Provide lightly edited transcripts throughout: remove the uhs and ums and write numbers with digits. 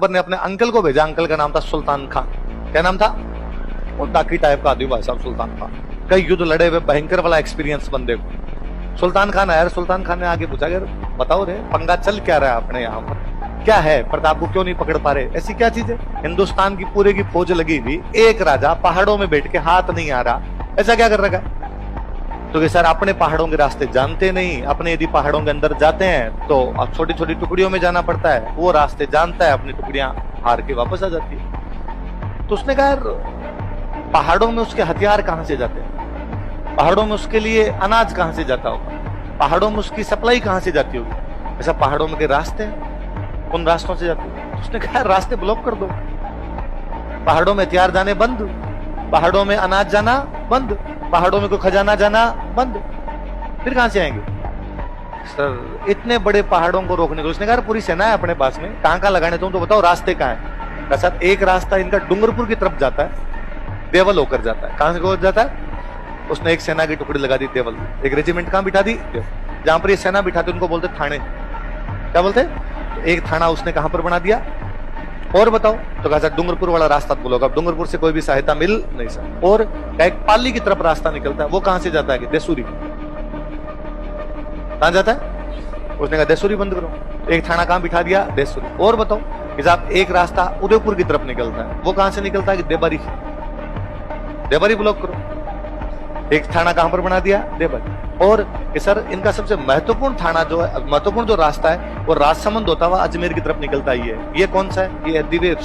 ने अपने अंकल को भेजा। अंकल का नाम था सुल्तान खान। क्या नाम था? वो डाकी टाइप का आदमी भाई साहब सुल्तान खान। कई युद्ध लड़े हुए, भयंकर वाला एक्सपीरियंस बंदे को। सुल्तान खान आया। सुल्तान खान ने आगे पूछा, यार बताओ रे, पंगा चल क्या रहा है अपने यहाँ पर, क्या है, प्रताप को क्यों नहीं पकड़ पा रहे? ऐसी क्या चीज है? हिंदुस्तान की पूरे की फौज लगी हुई, एक राजा पहाड़ों में बैठ के हाथ नहीं आ रहा, ऐसा क्या कर रखा है? तो सर अपने पहाड़ों के रास्ते जानते नहीं, अपने यदि पहाड़ों के अंदर जाते हैं तो अब छोटी छोटी टुकड़ियों में जाना पड़ता है, वो रास्ते जानता है, अपनी टुकड़ियां हार के वापस आ जाती है। तो उसने कहा, यार पहाड़ों में उसके हथियार कहां से जाते हैं, पहाड़ों में उसके लिए अनाज कहां से जाता होगा, पहाड़ों में उसकी सप्लाई कहां से जाती होगी? ऐसा पहाड़ों में के रास्ते हैं, उन रास्तों से जाते हैं। तो उसने कहा, रास्ते ब्लॉक कर दो, पहाड़ों में हथियार जाने बंद, पहाड़ों में अनाज जाना बंद, पहाड़ों में कोई खजाना जाना बंद, फिर कहां से आएंगे? सर इतने बड़े पहाड़ों को रोकने को, उसने कहा पूरी सेना है अपने पास में, कहां कहां लगाने तुम तो बताओ, रास्ते कहां है? सर एक रास्ता इनका डूंगरपुर की तरफ जाता है, देवल होकर जाता है। कहां से होकर जाता है? उसने एक सेना की टुकड़ी लगा दी देवल, एक रेजिमेंट कहां बिठा दी? जहां पर ये सेना बिठाते उनको बोलते थाने। क्या बोलते? तो एक थाना उसने कहां पर बना दिया? और बताओ? तो कहा, सर डूंगरपुर वाला रास्ता बोलोगे, अब डूंगरपुर से कोई भी सहायता मिल नहीं सकती। और एक पाली की तरफ रास्ता निकलता है, वो कहां से जाता है? देसूरी। कहां जाता है? उसने कहा देसूरी बंद करो। एक थाना कहां बिठा दिया? देसूरी। और बताओ कि साहब एक रास्ता उदयपुर की तरफ निकलता है, वो कहां से निकलता है? कि देबारी। देबारी ब्लॉक करो। एक थाना कहां पर बना दिया? देबारी। और कि सर इनका सबसे महत्वपूर्ण थाना जो है, महत्वपूर्ण जो रास्ता है, वो राजसमंद होता हुआ अजमेर की तरफ निकलता ही है। ये कौन सा है? ये दिवेर।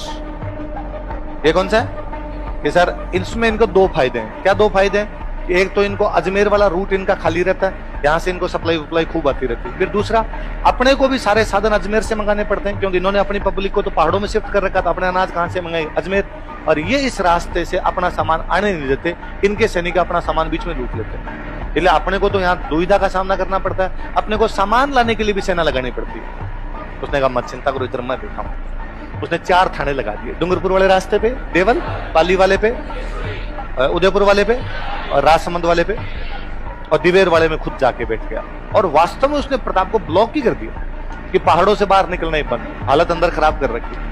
ये कौन सा है? कि सर इसमें इनको दो फायदे हैं। क्या दो फायदे हैं? कि एक तो इनको अजमेर वाला रूट इनका खाली रहता है, यहां से इनको सप्लाई उपलाई खूब आती रहती है। फिर दूसरा, अपने को भी सारे साधन अजमेर से मंगाने पड़ते हैं, क्योंकि इन्होंने अपनी पब्लिक को तो पहाड़ों में शिफ्ट कर रखा था, अपने अनाज कहां से मंगाए? अजमेर। और ये इस रास्ते से अपना सामान आने नहीं देते, इनके सैनिक अपना सामान बीच में लूट लेते हैं। इसलिए अपने को तो यहाँ दुविधा का सामना करना पड़ता है, अपने को सामान लाने के लिए भी सेना लगानी पड़ती है। उसने कहा मत चिंता करो, इधर मैं बैठा हूं। उसने 4 थाने लगा दिए, डूंगरपुर वाले रास्ते पे देवल, पाली वाले पे, उदयपुर वाले पे, और राजसमंद वाले पे, और दिवेर वाले में खुद जाके बैठ गया। और वास्तव में उसने प्रताप को ब्लॉक ही कर दिया कि पहाड़ों से बाहर निकलना ही बंद, हालत अंदर खराब कर रखी।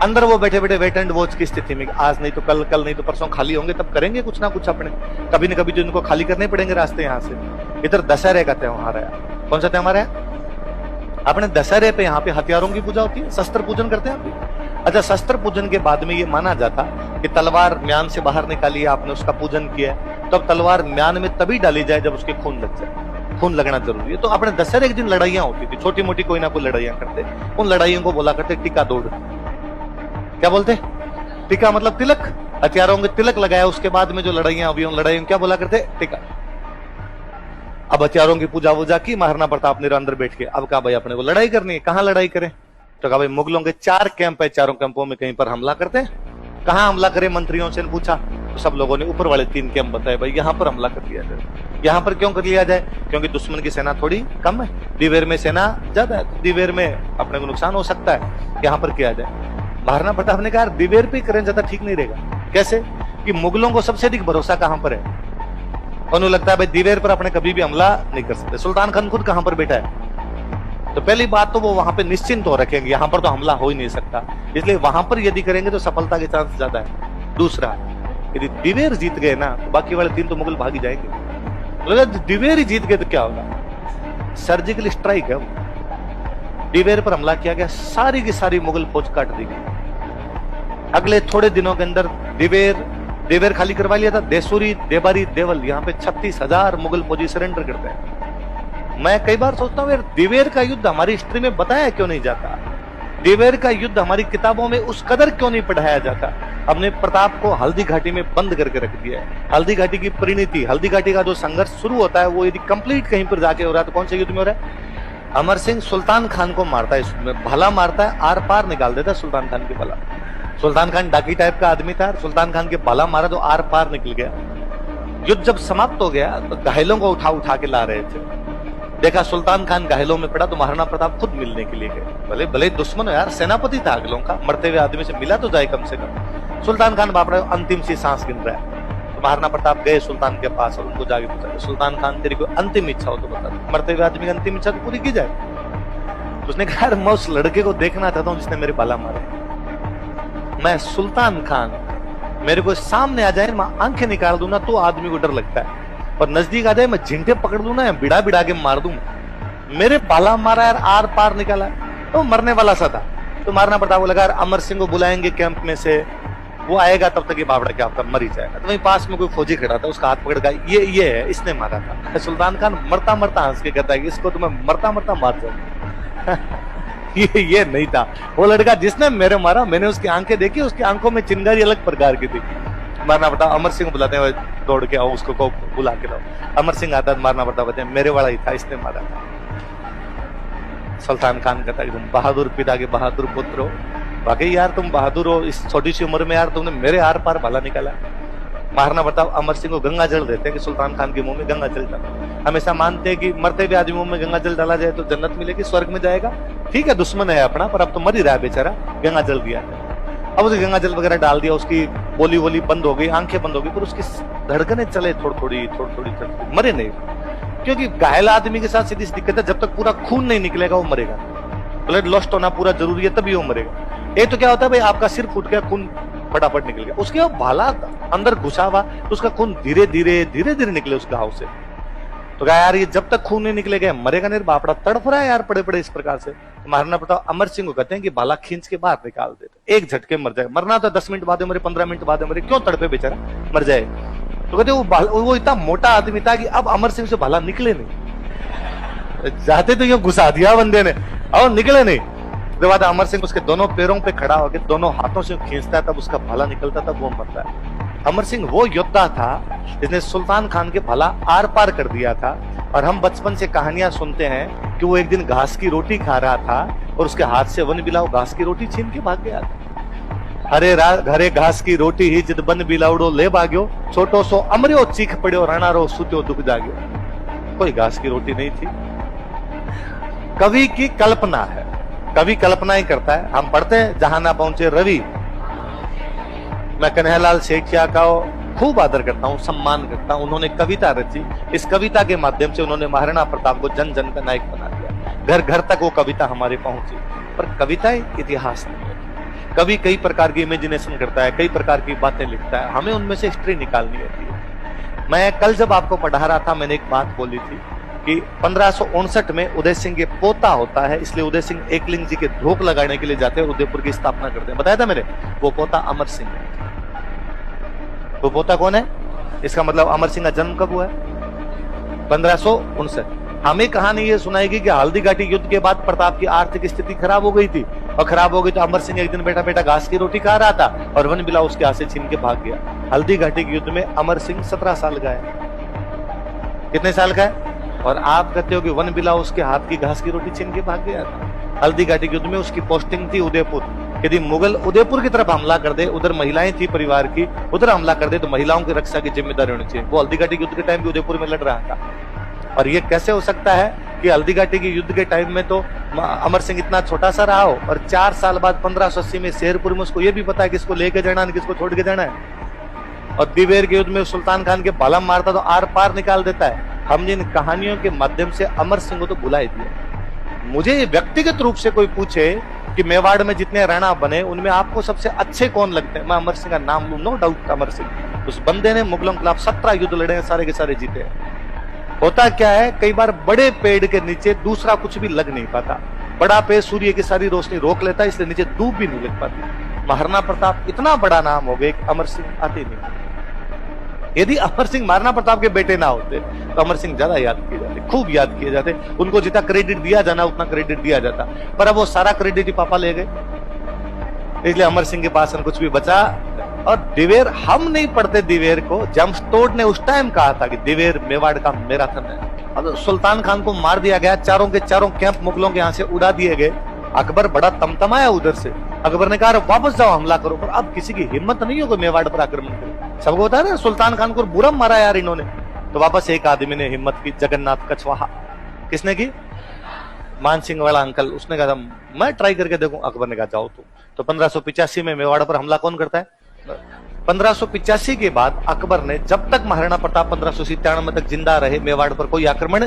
अंदर वो बैठे बैठे वेट एंड वॉच की स्थिति में, आज नहीं तो कल, कल नहीं तो परसों खाली होंगे, तब करेंगे कुछ ना कुछ अपने, कभी न कभी तो इनको खाली करने पड़ेंगे रास्ते यहाँ से। इधर दशहरे का त्योहार है। कौन सा त्योहार है? अपने दशहरे पे यहाँ पे हथियारों की पूजा होती है, शस्त्र पूजन करते हैं आप। अच्छा, शस्त्र पूजन के बाद में ये माना जाता कि तलवार म्यान से बाहर निकाली, आपने उसका पूजन किया, तो अब तलवार म्यान में तभी डाली जाए जब उसके खून लग जाए। खून लगना जरूरी है। तो अपने दशहरे के दिन लड़ाइयां होती थी, छोटी मोटी कोई ना कोई लड़ाइयां करते, उन लड़ाइयों को बोला करते टीका दौड़। क्या बोलते? टीका मतलब तिलक, हथियारों के तिलक लगाया, उसके बाद में जो लड़ाइयां हुई, उन लड़ाइयों क्या बोला करते? टीका। अब हथियारों की पूजा वूजा की, महाराणा प्रताप ने अंदर बैठ के, अब कहा भाई अपने को लड़ाई करनी है, कहां लड़ाई करें? तो कहा भाई मुगलों के 4 कैंप है, चारों कैंपों में कहीं पर हमला करते हैं। कहां हमला करें? मंत्रियों से पूछा तो सब लोगों ने ऊपर वाले 3 कैंप बताए, भाई यहां पर हमला कर लिया जाए। यहां पर क्यों कर लिया जाए? क्योंकि दुश्मन की सेना थोड़ी कम है, दिवेर में सेना ज्यादा है, दिवेर में अपने को नुकसान हो सकता है, यहां पर किया जाए। महाराणा प्रताप ने कहा दिवेर पे करें ज्यादा ठीक नहीं रहेगा। कैसे? कि मुगलों को सबसे अधिक भरोसा कहां पर है? उन्हें लगता है भाई दिवेर पर अपने कभी भी हमला नहीं कर सकते। सुल्तान खान खुद कहां पर बैठा है, तो पहली बात तो वो वहां पे निश्चिंत हो रखेंगे, यहां पर तो हमला हो ही नहीं सकता, इसलिए वहां पर यदि करेंगे तो सफलता के चांस ज्यादा है। दूसरा, यदि दिवेर जीत गए ना तो बाकी वाले 3 तो मुगल भागी जाएंगे। दिवेर ही जीत गए तो क्या होगा? सर्जिकल स्ट्राइक है वो। दिवेर पर हमला किया गया, सारी की सारी मुगल फौज काट दी गई। अगले थोड़े दिनों के अंदर दिवेर खाली करवा लिया था, देसूरी, देबारी, देवल, यहाँ पे 36,000 मुगल फौजी सरेंडर करते हैं। मैं कई बार सोचता हूँ यार, दिवेर का युद्ध हमारी हिस्ट्री में बताया क्यों नहीं जाता? दिवेर का युद्ध हमारी किताबों में उस कदर क्यों नहीं पढ़ाया जाता? हमने प्रताप को हल्दी घाटी में बंद करके रख दिया है। हल्दी घाटी की परिणति, हल्दी घाटी का जो संघर्ष शुरू होता है, वो यदि कंप्लीट कहीं पर जाके हो रहा है तो कौन से युद्ध में हो रहा है? अमर सिंह सुल्तान खान को मारता है, इसमें भला मारता है, आर पार निकाल देता है सुल्तान खान के भला। सुल्तान खान डाकी टाइप का आदमी था, सुल्तान खान के भला मारा तो आर पार निकल गया। युद्ध जब समाप्त हो गया तो घायलों को उठा उठा के ला रहे थे, देखा सुल्तान खान घायलों में पड़ा तो महाराणा प्रताप खुद मिलने के लिए गए। भले भले दुश्मन हो यार, सेनापति था अगलों का, मरते हुए आदमी से मिला तो जाए कम से कम। सुल्तान खान बाप रहा अंतिम सी सांस गिन रहा है, तो महाराणा प्रताप गए सुल्तान के पास और उनको जाके पूछा, सुल्तान खान तेरी कोई अंतिम इच्छा हो तो बता। मरते हुए आदमी की अंतिम इच्छा तो पूरी की जाए। उसने कहा मैं उस लड़के को देखना चाहता हूँ जिसने मेरे बाला मारे। मैं सुल्तान खान, मेरे को सामने आ जाए, मैं आंखें निकाल दूं ना तो आदमी को डर लगता है, और नजदीक आ जाए मैं झिंटे पकड़ लूं ना, बिड़ा बिड़ा के मार दूं। मेरे भाला मारा यार, आर पार निकाला, तो मरने वाला सा था, तो मारना पड़ता। वो लगा यार अमर सिंह को बुलाएंगे कैंप में से, वो आएगा तब तक ये बावड़ा क्या आपका मर ही जाएगा। तो वहीं पास में कोई फौजी खड़ा था, उसका हाथ पकड़ का ये है, इसने मारा था। सुल्तान खान मरता मरता हंस के कहता है कि इसको तो मैं मरता मरता मार जाऊं। ये नहीं था वो लड़का जिसने मेरे मारा, मैंने उसकी आंखें देखी, उसकी आंखों में चिंगारी अलग प्रकार की थी। मारना पड़ता, अमर सिंह बुलाते हैं, दौड़ के आओ, उसको को बुला के लाओ। अमर सिंह आता, मारना पड़ता, कहते हैं मेरे वाला ही था, इसने मारा था। सुल्तान खान कहता है तुम बहादुर पिता के बहादुर पुत्र हो, वाकई यार तुम बहादुर हो, इस छोटी सी उम्र में यार तुमने मेरे आर पार भला निकाला। मारना पड़ता, अमर सिंह को गंगा जल देते हैं कि सुल्तान खान के मुंह में गंगा जल डालो। हमेशा मानते हैं कि मरते हुए आदमी मुंह में गंगा जल डाला जाए तो जन्नत मिलेगी, स्वर्ग में जाएगा। ठीक है, दुश्मन है अपना, पर अब तो मर ही रहा है बेचारा, गंगा जल दिया। अब उसे गंगा जल वगैरह डाल दिया, उसकी बोली वोली बंद हो गई, आंखें बंद हो गई, पर उसकी धड़कनें चले थोड़ी थोड़ी, मरे नहीं। क्योंकि घायल आदमी के साथ सीधी सी दिक्कत है, जब तक पूरा खून नहीं निकलेगा वो मरेगा। ब्लड लॉस्ट होना पूरा जरूरी है, तभी वो मरेगा। ये तो क्या होता है भाई, आपका सिर फूट गया, खून फटाफट निकल गया, उसके भाला अंदर घुसा हुआ, तो उसका खून धीरे धीरे निकले उस घाव से। तो क्या यार, ये जब तक खून नहीं निकलेगा मरेगा नहीं, बापड़ा तड़फ रहा है यार पड़े पड़े इस प्रकार से। तो मारना पड़ता, अमर सिंह को कहते हैं कि भाला खींच के बाहर निकाल देते, एक झटके मर जाए। मरना तो 10 मिनट बाद मरे, 15 मिनट बाद मरे, क्यों तड़पे बेचारा, मर जाए। तो कहते वो इतना मोटा आदमी था कि अब अमर सिंह से भाला निकले नहीं, जाते तो यूं घुसा दिया बंदे ने, और निकले नहीं। उसके बाद अमर सिंह उसके दोनों पैरों पे खड़ा होकर दोनों हाथों से खींचता है, तब उसका भाला निकलता, तब वो मरता है। अमर सिंह वो योद्धा था जिसने सुल्तान खान के भाला आर पार कर दिया था। और हम बचपन से कहानियां सुनते हैं कि वो एक दिन घास की रोटी खा रहा था और उसके हाथ से वन बिलाव घास की रोटी छीन के भाग गया था। हरे घरे घास की रोटी ही जिद बन बिलावड़ो ले भाग्यो, छोटो सो अमरियो चीख पड़ो, राणा रो सुत्यो दुख जाग्यो। कोई घास की रोटी नहीं थी। कवि की कल्पना है, कवि कल्पना ही करता है। हम पढ़ते हैं जहां ना पहुंचे रवि। मैं कन्हैयालाल सेठिया का खूब आदर करता हूं, सम्मान करता हूं। उन्होंने कविता रची, इस कविता के माध्यम से उन्होंने महाराणा प्रताप को जन जन का नायक बना दिया। घर घर तक वो कविता हमारे पहुंची। पर कविता इतिहास नहीं है। कवि कई प्रकार की इमेजिनेशन करता है, कई प्रकार की बातें लिखता है, हमें उनमें से हिस्ट्री निकालनी होती है। मैं कल जब आपको पढ़ा रहा था, मैंने एक बात बोली थी कि 1559 में उदय सिंह के पोता होता है, इसलिए उदय सिंह एकलिंग जी के धोख लगाने के लिए जाते हैं, उदयपुर की स्थापना करते हैं। बताया था मैंने, वो पोता अमर सिंह है। वो पोता कौन है? इसका मतलब अमर सिंह का जन्म कब हुआ है? 1559। हमें कहानी ये सुनाएगी कि हल्दी घाटी युद्ध के बाद प्रताप की आर्थिक स्थिति खराब हो गई थी, और खराब हो गई तो अमर सिंह एक दिन बैठा बैठा घास की रोटी खा रहा था और वन बिलाव उसके हाथ से छीन के भाग गया। हल्दी घाटी के युद्ध में अमर सिंह 17 साल का है। कितने साल का है? और आप कहते हो कि वन बिलाव उसके हाथ की घास की रोटी छीन के भाग गया था। हल्दी घाटी के युद्ध में उसकी पोस्टिंग थी उदयपुर। यदि मुगल उदयपुर की तरफ हमला कर दे, उधर महिलाएं थी परिवार की, उधर हमला कर दे, तो महिलाओं की रक्षा की जिम्मेदारी होनी चाहिए। वो हल्दी घाटी युद्ध के टाइम भी उदयपुर में लड़ रहा था। और ये कैसे हो सकता है कि हल्दी घाटी के युद्ध के टाइम में तो अमर सिंह इतना छोटा सा रहा हो, और 4 साल बाद 1580 में शेरपुर में उसको ये भी पता है किसको लेके जाना है, किसको छोड़ के जाना है। और दिवेर के युद्ध में सुल्तान खान के भाला मारता तो आर पार निकाल देता है। हमने इन कहानियों के माध्यम से अमर सिंह को तो भुला ही दिया। मुझे व्यक्तिगत रूप से कोई पूछे कि मेवाड़ में जितने राणा बने उनमें आपको सबसे अच्छे कौन लगते हैं, मैं अमर सिंह का नाम लूं, नो डाउट अमर सिंह। उस बंदे ने मुगलों के खिलाफ 17 युद्ध लड़े हैं, सारे के सारे जीते हैं। होता क्या है, कई बार बड़े पेड़ के नीचे दूसरा कुछ भी लग नहीं पाता। बड़ा पेड़ सूर्य की सारी रोशनी रोक लेता है, इसलिए नीचे धूप भी नहीं लग पाती। महाराणा प्रताप इतना बड़ा नाम हो गया, अमर सिंह आते नहीं। यदि अमर सिंह महाराणा प्रताप के बेटे ना होते तो अमर सिंह ज्यादा याद किए जाते, खूब याद किए जाते। उनको जितना क्रेडिट दिया जाना उतना क्रेडिट दिया जाता, पर अब वो सारा क्रेडिट ही पापा ले गए, इसलिए अमर सिंह के पास कुछ भी बचा। और दिवेर, हम नहीं पढ़ते दिवेर को, जमस्तोड़ ने उस टाइम कहा था कि दिवेर मेवाड़ का मैराथन है। अब सुल्तान खान को मार दिया गया, चारों के चारों कैंप मुगलों के यहाँ से उड़ा दिए गए। अकबर बड़ा तमतमाया उधर से। अकबर ने कहा वापस जाओ, हमला करो, पर अब किसी की हिम्मत नहीं होगी मेवाड़ पर आक्रमण करे। सबको होता है ना, सुल्तान खान को बुरा मारा यार इन्होंने। तो वापस एक आदमी ने हिम्मत की, जगन्नाथ कछवाहा। किसने की? मान सिंह वाला अंकल। उसने कहा मैं ट्राई करके देखूं। अकबर ने कहा जाओ तुम। तो 1585 में मेवाड़ पर हमला कौन करता है? 1585 के बाद अकबर ने, जब तक महाराणा प्रताप 1597 तक जिंदा रहे, मेवाड़ पर कोई आक्रमण।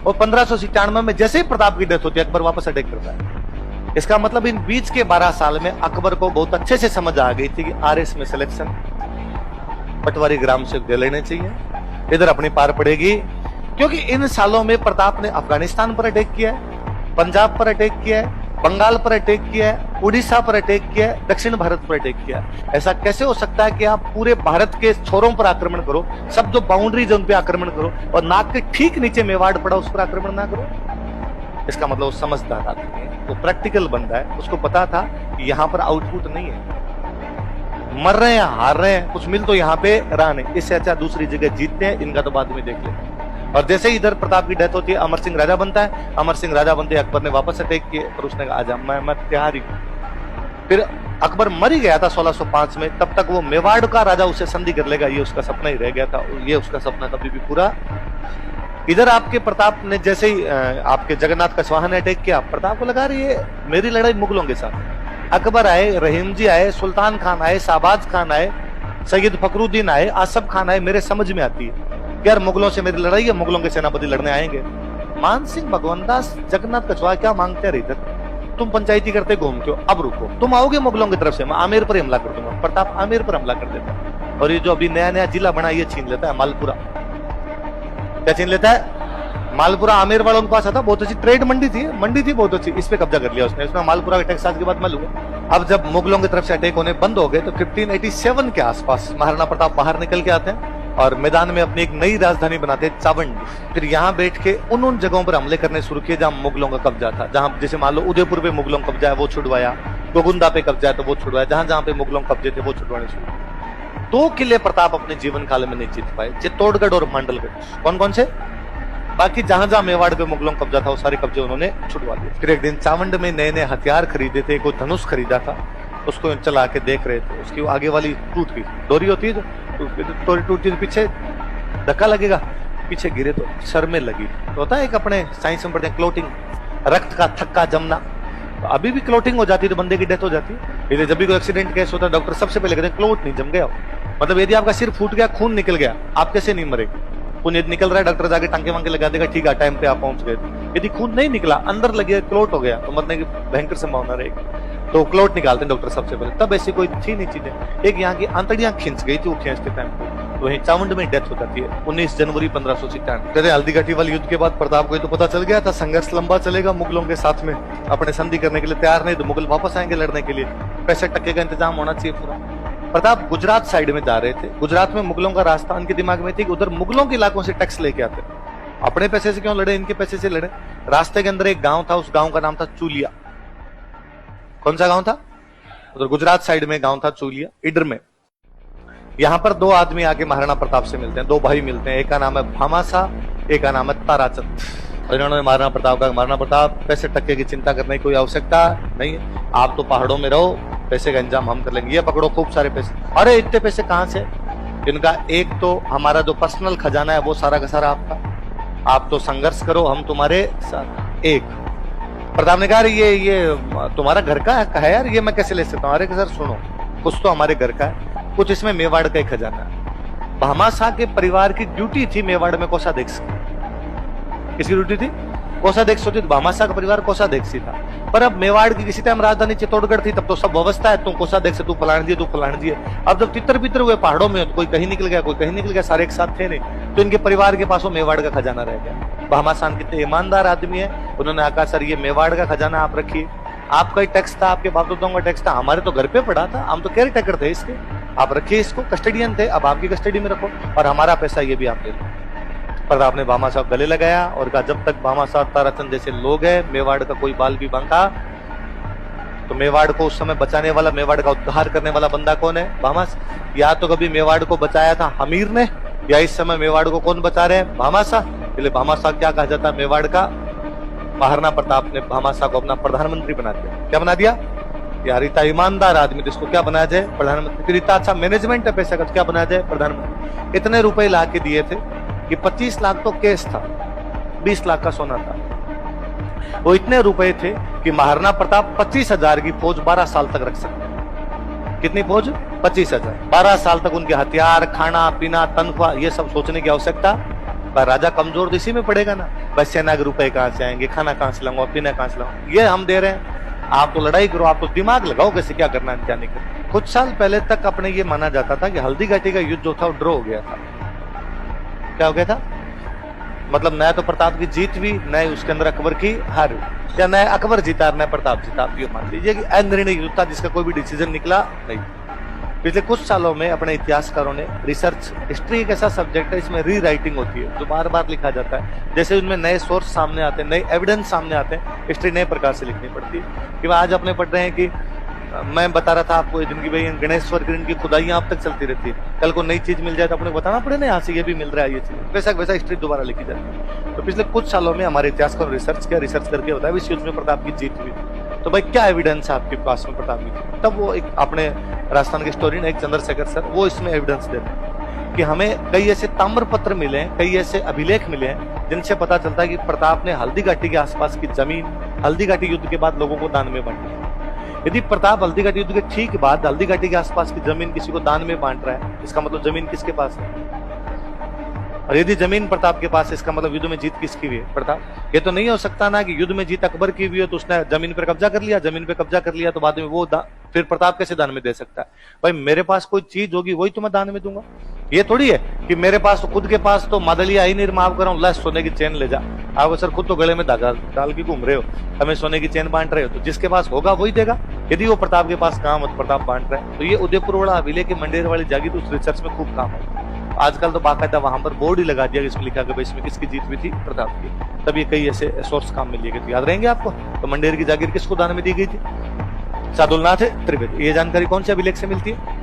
और 1597 में जैसे ही प्रताप की डेथ होती है, अकबर वापस अटैक करता है। इसका मतलब इन बीच के 12 साल में अकबर को बहुत अच्छे से समझ आ गई थी कि आरएस में सिलेक्शन पटवारी ग्राम से दे लेने चाहिए, इधर अपनी पार पड़ेगी। क्योंकि इन सालों में प्रताप ने अफगानिस्तान पर अटैक किया है, पंजाब पर अटैक किया है, बंगाल पर अटैक किया है, उड़ीसा पर अटैक किया है, दक्षिण भारत पर अटैक किया है। ऐसा कैसे हो सकता है कि आप पूरे भारत के छोरों पर आक्रमण करो, सब जो बाउंड्रीज उन पे आक्रमण करो, और नाक के ठीक नीचे मेवाड़ पड़ा उस पर आक्रमण ना करो? इसका मतलब वो समझदार आदमी है, वो प्रैक्टिकल बंदा है, उसको पता था कि यहाँ पर आउटपुट नहीं है, मर रहे हैं, हार रहे हैं, कुछ मिल तो यहाँ पे रहा नहीं, इससे अच्छा दूसरी जगह जीतते हैं, इनका तो बाद में देख लेते हैं। और जैसे ही इधर प्रताप की डेथ होती है, अमर सिंह राजा बनता है। अमर सिंह राजा बनते अकबर ने वापस अटैक किए, पर उसने कहा आजा, मैं तैयार ही। फिर अकबर मर ही गया था 1605 में, तब तक वो मेवाड़ का राजा उसे संधि कर लेगा, ये उसका सपना ही रह गया था, ये उसका सपना कभी भी पूरा। इधर आपके प्रताप ने जैसे ही आपके जगन्नाथ कछवाहा ने अटैक किया, प्रताप को लगा रही है मेरी लड़ाई मुगलों के साथ। अकबर आए, रहीम जी आए, सुल्तान खान आए, शाहबाज खान आए, सैयद फखरुद्दीन आए, आसफ खान आए, मेरे समझ में आती है यार मुगलों से मेरी लड़ाई है, मुगलों के सेनापति लड़ने आएंगे। मान सिंह भगवंदास जगन्नाथ कछवाहा क्या मांगते हैं इधर? तुम पंचायती करते घूमते हो, अब रुको, तुम आओगे मुगलों की तरफ से, मैं आमेर पर हमला कर दूंगा। प्रताप आमेर पर हमला कर देता है, और ये जो अभी नया नया जिला बना ये छीन लेता है, मालपुरा। क्या छीन लेता है? मालपुरा। आमेर वालों के पास आता, बहुत अच्छी ट्रेड मंडी थी बहुत अच्छी, इस पे कब्जा कर लिया उसने। इसमें मालपुरा का टैक्स आज के बाद मैं लूंगा। अब जब मुगलों की तरफ से अटैक होने बंद हो गए तो 1587 के आसपास महाराणा प्रताप बाहर निकल के आते हैं और मैदान में अपनी एक नई राजधानी बनाते हैं, चावंड। फिर यहाँ बैठ के उन जगहों पर हमले करने शुरू किए जहां मुगलों का कब्जा था। जहां जैसे मान लो उदयपुर पे मुगलों का कब्जा है, वो छुड़वाया, गोगुंदा पे कब्जा है तो वो छुड़वाया, जहां जहां पे मुगलों का कब्जे थे वो छुड़वाने शुरू। 2 किले प्रताप अपने जीवन काल में नहीं जीत पाए, चित्तौड़गढ़ और मांडलगढ़। कौन कौन से? बाकी जहां जहां मेवाड़ पे मुगलों का कब्जा था वो सारे कब्जे उन्होंने छुड़वा लिए। फिर एक दिन चावंड में नए नए हथियार खरीदे थे, कोई धनुष खरीदा था, उसको चला के देख रहे थे, उसकी आगे वाली टूट गई, डोरी होती है तो टूटती, पीछे धक्का लगेगा, पीछे गिरे तो सर में लगी। तो होता है एक अपने साइंस में पढ़ते हैं क्लोटिंग, रक्त का थक्का जमना। तो अभी भी क्लोटिंग हो जाती है तो बंदे की डेथ हो जाती है। इसलिए जब भी कोई एक्सीडेंट केस होता है डॉक्टर सबसे पहले कहते हैं क्लोट नहीं जम गया हो। मतलब यदि आपका सिर फूट गया, खून निकल गया, आप कैसे नहीं मरे? खून यदि निकल रहा है डॉक्टर जाके टांके वांके लगा देगा, ठीक है टाइम पे आप पहुंच गए। यदि खून नहीं निकला, अंदर लगे, क्लोट हो गया, तो मरने की भयंकर संभावना रहेगी। तो क्लोट निकालते हैं डॉक्टर सबसे पहले। तब ऐसी कोई थी नहीं चीजें। एक यहाँ की आंतड़ियां खिंच गई थी, वो खींचते टाइम पे वहीं चावंड में डेथ हो जाती है 19 जनवरी 1597। हल्दीघाटी वाले युद्ध के बाद प्रताप को तो पता चल गया था संघर्ष लंबा चलेगा मुगलों के साथ में, अपने संधि करने के लिए तैयार नहीं तो मुगल वापस आएंगे लड़ने के लिए, 65% का इंतजाम होना चाहिए पूरा। प्रताप गुजरात साइड में जा रहे थे, गुजरात में मुगलों का रास्ता उनके दिमाग में थी कि उधर मुगलों के इलाकों से टैक्स लेके आते, अपने पैसे से क्यों लड़े, इनके पैसे से लड़े। रास्ते के अंदर एक गांव था, उस गांव का नाम था चूलिया। कौन सा गांव था? उधर गुजरात साइड में गांव था चूलिया, इडर में। यहाँ पर 2 आदमी आके महाराणा प्रताप से मिलते हैं, 2 भाई मिलते हैं, एक का नाम है भामाशाह, एक का नाम है ताराचंद। इन्होंने महाराणा प्रताप का, महाराणा प्रताप पैसे टक्के की चिंता करने की कोई आवश्यकता नहीं है, आप तो पहाड़ों में रहो, पैसे का इंतजाम हम कर लेंगे, ये पकड़ो खूब सारे पैसे। अरे इतने पैसे कहाँ से? इनका एक तो हमारा जो पर्सनल खजाना है वो सारा का सारा आपका, आप तो संघर्ष करो, हम तुम्हारे साथ। एक प्रताप ने कहा ये तुम्हारा घर का है यार, ये मैं कैसे ले सकता हूँ? अरे सर सुनो, कुछ तो हमारे घर का है, कुछ इसमें मेवाड़ का ही खजाना है। भामाशाह के परिवार की ड्यूटी थी मेवाड़ में कोषाध्यक्ष की। किसकी ड्यूटी थी? कोषाध्यक्ष होती। भामाशाह का परिवार कोषाध्यक्ष था। पर अब मेवाड़ की किसी टाइम राजधानी चित्तौड़गढ़ थी, तब तो सब व्यवस्था है, तुम कोषाध्यक्ष, तू फलाण दिए, तू फलाण दिए। अब जब तितर बितर हुए पहाड़ों में, तो कोई कहीं निकल गया, कोई कहीं निकल गया, सारे एक साथ थे नहीं, तो इनके परिवार के पास वो मेवाड़ का खजाना रह गया। भामाशाह कितने ईमानदार आदमी है, उन्होंने कहा सर ये मेवाड़ का खजाना आप रखिए, आपका ही टैक्स था, आपके बाप दादाओं का टैक्स था, हमारे तो घर पे पड़ा था, हम तो केयर टेकर थे इसके, आप रखिए इसको, कस्टडियन थे, अब आपकी कस्टडी में रखो, और हमारा पैसा ये भी आप ले लो। प्रताप ने भामाशाह गले लगाया और कहा जब तक भामाशाह ताराचंद जैसे लोग हैं, मेवाड़ का कोई बाल भी बांका, तो मेवाड़ को उस समय बचाने वाला, मेवाड़ का उद्धार करने वाला बंदा कौन है? भामाशाह। या तो कभी मेवाड़ को बचाया था हमीर ने, या इस समय मेवाड़ को कौन बचा रहे हैं? भामाशाह। इसलिए भामाशाह क्या कहा जाता है मेवाड़ का? महाराणा प्रताप ने भामाशाह को अपना प्रधानमंत्री बना दिया। क्या बना दिया? यार इतना ईमानदार आदमी, जिसको क्या बनाया जाए? प्रधानमंत्री। फिर इतना अच्छा मैनेजमेंट है पैसे का, क्या बनाया जाए? प्रधानमंत्री। इतने रुपए ला के दिए थे कि 25 लाख तो कैश था, 20 लाख का सोना था। वो इतने रुपए थे कि महाराणा प्रताप 25,000 की फौज 12 साल तक रख सकते। कितनी फौज? 25,000। 12 साल तक उनके हथियार, खाना पीना, तनख्वाह, ये सब सोचने की आवश्यकता। पर राजा कमजोर तो इसी में पड़ेगा ना, बस सेना के रुपए कहाँ से आएंगे, खाना कहाँ से लाऊंगा, पीना कहाँ से लाऊंगा, ये हम दे रहे हैं। आप तो लड़ाई करो, आप तो दिमाग लगाओ कैसे क्या करना है क्या नहीं करना। कुछ साल पहले तक अपने ये माना जाता था कि हल्दीघाटी का युद्ध जो था वो ड्रॉ हो गया था। क्या हो गया था? मतलब न तो प्रताप की जीत हुई, न उसके अंदर अकबर की हार हुई, या न अकबर जीता न प्रताप जीता। आप ये मान लीजिए कि अनिर्णय युद्ध था जिसका कोई भी डिसीजन निकला नहीं। पिछले कुछ सालों में अपने इतिहासकारों ने रिसर्च, हिस्ट्री एक ऐसा सब्जेक्ट है इसमें री राइटिंग होती है जो बार बार लिखा जाता है। जैसे उनमें नए सोर्स सामने आते हैं, नए एविडेंस सामने आते हैं, हिस्ट्री नए प्रकार से लिखनी पड़ती है। कि आज अपने पढ़ रहे हैं कि मैं बता रहा था आपको जिनकी भाई गणेश्वर की इनकी खुदाइयां अब तक चलती रहती है, कल को नई चीज मिल जाए तो अपने बताना पड़े ना यहाँ से ये भी मिल रहा है ये चीज, वैसा वैसा हिस्ट्री दोबारा लिखी जाती है। तो पिछले कुछ सालों में हमारे इतिहासकार रिसर्च किया, रिसर्च करके बताया इस युद्ध में प्रताप की जीत हुई। तो भाई क्या एविडेंस है आपके पास में प्रताप की? तब वो एक अपने राजस्थान के हिस्टोरियन एक चंद्रशेखर सर वो इसमें एविडेंस देते हैं कि हमें कई ऐसे ताम्र पत्र मिले हैं, कई ऐसे अभिलेख मिले हैं जिनसे पता चलता है कि प्रताप ने हल्दीघाटी के आसपास की जमीन हल्दीघाटी युद्ध के बाद लोगों को दान में बांटी। यदि प्रताप हल्दीघाटी युद्ध के ठीक बाद हल्दीघाटी के आसपास की जमीन किसी को दान में बांट रहा है, इसका मतलब जमीन किसके पास है? और यदि जमीन प्रताप के पास है, इसका मतलब युद्ध में जीत किसकी हुई है? प्रताप। ये तो नहीं हो सकता ना कि युद्ध में जीत अकबर की हुई हो तो उसने जमीन पर कब्जा कर लिया, जमीन पे कब्जा कर लिया तो बाद में वो फिर प्रताप कैसे दान में दे सकता है? भाई मेरे पास कोई चीज होगी वही तो मैं दान में दूंगा। ये थोड़ी है कि मेरे पास तो खुद के पास तो मादलिया ही निर्माव कर रहा हूँ, सोने की चेन ले जा। आप सर खुद तो गले में धागा डाल के घूम रहे हो, हमें सोने की चेन बांट रहे हो, तो जिसके पास होगा वही देगा। यदि वो प्रताप के पास काम हो, प्रताप बांट रहा है, तो ये उदयपुर वाला अभिलेख के मंडेर वाली जागीर उस रिसर्च में खूब काम है। आजकल तो बाकायदा वहां पर बोर्ड ही लगा दिया, इसमें लिखा कि इसमें किसकी जीत हुई थी? प्रताप की। तब ये कई ऐसे सोर्स काम में लिए गए थे, याद रहेंगे आपको। तो मंडेर की जागीर किसको दान में दी गई थी? सादुलनाथ त्रिवेदी। ये जानकारी कौन से अभिलेख से मिलती है?